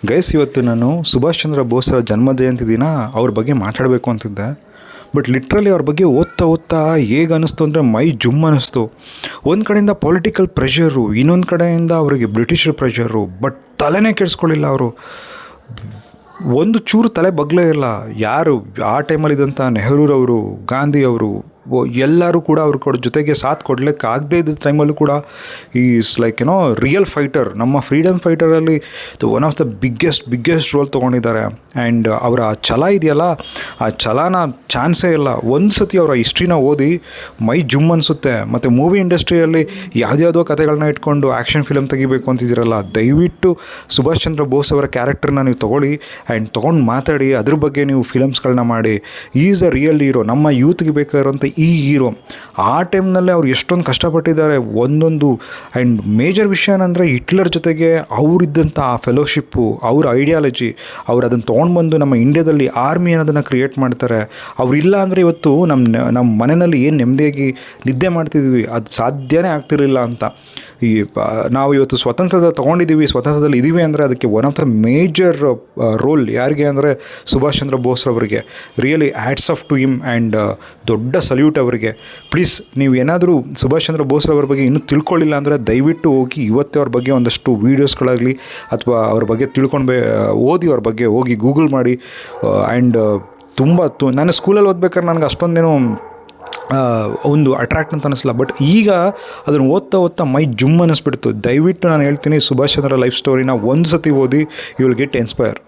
Guys, ಇವತ್ತು ನಾನು ಸುಭಾಷ್ ಚಂದ್ರ ಬೋಸ್ ಅವರ ಜನ್ಮ ಜಯಂತಿ ದಿನ ಅವ್ರ ಬಗ್ಗೆ ಮಾತಾಡಬೇಕು ಅಂತಿದ್ದೆ. ಬಟ್ ಲಿಟ್ರಲಿ ಅವ್ರ ಬಗ್ಗೆ ಓದ್ತಾ ಹೇಗೆ ಅನ್ನಿಸ್ತು ಅಂದರೆ ಮೈ ಜುಮ್ ಅನ್ನಿಸ್ತು. ಒಂದು ಕಡೆಯಿಂದ ಪೊಲಿಟಿಕಲ್ ಪ್ರೆಷರು, ಇನ್ನೊಂದು ಕಡೆಯಿಂದ ಅವರಿಗೆ ಬ್ರಿಟಿಷರ್ ಪ್ರೆಷರು. ಬಟ್ ತಲೆನೇ ಕೆಡಿಸ್ಕೊಳ್ಳಿಲ್ಲ ಅವರು, ಒಂದು ಚೂರು ತಲೆ ಬಗ್ಲೇ ಇಲ್ಲ. ಯಾರು ಆ ಟೈಮಲ್ಲಿದ್ದಂಥ ನೆಹರೂರವರು, ಗಾಂಧಿಯವರು ಎಲ್ಲರೂ ಕೂಡ ಅವ್ರ ಜೊತೆಗೆ ಸಾಥ್ ಕೊಡಲಿಕ್ಕೆ ಆಗದೇ ಇದ್ದ ಟೈಮಲ್ಲೂ ಕೂಡ ಈಸ್ ಲೈಕ್ ರಿಯಲ್ ಫೈಟರ್. ನಮ್ಮ ಫ್ರೀಡಮ್ ಫೈಟರಲ್ಲಿ one of the biggest role ತೊಗೊಂಡಿದ್ದಾರೆ. ಆ್ಯಂಡ್ ಅವರ ಛಲ ಇದೆಯಲ್ಲ, ಆ ಛಲನ ಚಾನ್ಸೇ ಇಲ್ಲ. ಒಂದು ಸತಿ ಅವರ ಹಿಸ್ಟ್ರಿನ ಓದಿ ಮೈ ಜುಮ್ ಅನಿಸುತ್ತೆ. ಮತ್ತು ಮೂವಿ ಇಂಡಸ್ಟ್ರಿಯಲ್ಲಿ ಯಾವುದ್ಯಾವುದೋ ಕಥೆಗಳನ್ನ ಇಟ್ಕೊಂಡು ಆ್ಯಕ್ಷನ್ ಫಿಲಮ್ ತೆಗಿಬೇಕು ಅಂತಿದ್ದೀರಲ್ಲ, ದಯವಿಟ್ಟು ಸುಭಾಷ್ ಚಂದ್ರ ಬೋಸ್ ಅವರ ಕ್ಯಾರೆಕ್ಟರ್ನ ನೀವು ತೊಗೊಳ್ಳಿ ಆ್ಯಂಡ್ ತೊಗೊಂಡು ಮಾತಾಡಿ, ಅದ್ರ ಬಗ್ಗೆ ನೀವು ಫಿಲಮ್ಸ್ಗಳನ್ನ ಮಾಡಿ. ಈಸ್ ಅ ರಿಯಲ್ ಹೀರೋ, ನಮ್ಮ ಯೂತ್ಗೆ ಬೇಕಾಗಿರೋಂಥ ಈ ಹೀರೋ. ಆ ಟೈಮ್ನಲ್ಲೇ ಅವ್ರು ಎಷ್ಟೊಂದು ಕಷ್ಟಪಟ್ಟಿದ್ದಾರೆ ಒಂದೊಂದು. ಆ್ಯಂಡ್ ಮೇಜರ್ ವಿಷಯ ಏನಂದರೆ, ಹಿಟ್ಲರ್ ಜೊತೆಗೆ ಅವರಿದ್ದಂಥ ಆ ಫೆಲೋಶಿಪ್ಪು, ಅವ್ರ ಐಡಿಯಾಲಜಿ, ಅವ್ರು ಅದನ್ನು ತೊಗೊಂಡು ಬಂದು ನಮ್ಮ ಇಂಡಿಯಾದಲ್ಲಿ ಆರ್ಮಿ ಅನ್ನೋದನ್ನು ಕ್ರಿಯೇಟ್ ಮಾಡ್ತಾರೆ. ಅವರಿಲ್ಲ ಅಂದರೆ ಇವತ್ತು ನಮ್ಮ ಮನೆಯಲ್ಲಿ ಏನು ನೆಮ್ಮದಿಯಾಗಿ ನಿದ್ದೆ ಮಾಡ್ತಿದ್ವಿ ಅದು ಸಾಧ್ಯನೇ ಆಗ್ತಿರಲಿಲ್ಲ ಅಂತ. ನಾವು ಇವತ್ತು ತೊಗೊಂಡಿದ್ದೀವಿ, ಸ್ವತಂತ್ರದಲ್ಲಿ ಇದ್ದೀವಿ ಅಂದರೆ ಅದಕ್ಕೆ one of the major role ಯಾರಿಗೆ ಅಂದರೆ ಸುಭಾಷ್ ಚಂದ್ರ ಬೋಸ್ ಅವರಿಗೆ. Really hats off to him and ದೊಡ್ಡ ಸಲ್ಯೂಟ್ ಅವರಿಗೆ. ಪ್ಲೀಸ್, ನೀವು ಏನಾದರೂ ಸುಭಾಷ್ ಚಂದ್ರ ಬೋಸ್ ಅವರ ಬಗ್ಗೆ ಇನ್ನೂ ತಿಳ್ಕೊಳ್ಳಿಲ್ಲ ಅಂದರೆ ದಯವಿಟ್ಟು ಹೋಗಿ ಇವತ್ತೇ ಅವ್ರ ಬಗ್ಗೆ ಒಂದಷ್ಟು ವೀಡಿಯೋಸ್ಗಳಾಗಲಿ ಅಥವಾ ಅವ್ರ ಬಗ್ಗೆ ಓದಿ, ಅವ್ರ ಬಗ್ಗೆ ಹೋಗಿ ಗೂಗಲ್ ಮಾಡಿ. ಆ್ಯಂಡ್ ನಾನು ಸ್ಕೂಲಲ್ಲಿ ಓದ್ಬೇಕಾದ್ರೆ ನನಗೆ ಅಷ್ಟೊಂದೇನು ಒಂದು ಅಟ್ರಾಕ್ಟ್ ಅಂತ ಅನ್ನಿಸಲ್ಲ. ಬಟ್ ಈಗ ಅದನ್ನು ಓದ್ತಾ ಮೈ ಜುಮ್ ಅನ್ನಿಸ್ಬಿಡ್ತು. ದಯವಿಟ್ಟು ನಾನು ಹೇಳ್ತೀನಿ, ಸುಭಾಷ್ ಚಂದ್ರ ಲೈಫ್ ಸ್ಟೋರಿನ ಒಂದು ಸತಿ ಓದಿ, ಯು ವಿಲ್ ಗೆಟ್ ಇನ್ಸ್ಪೈರ್.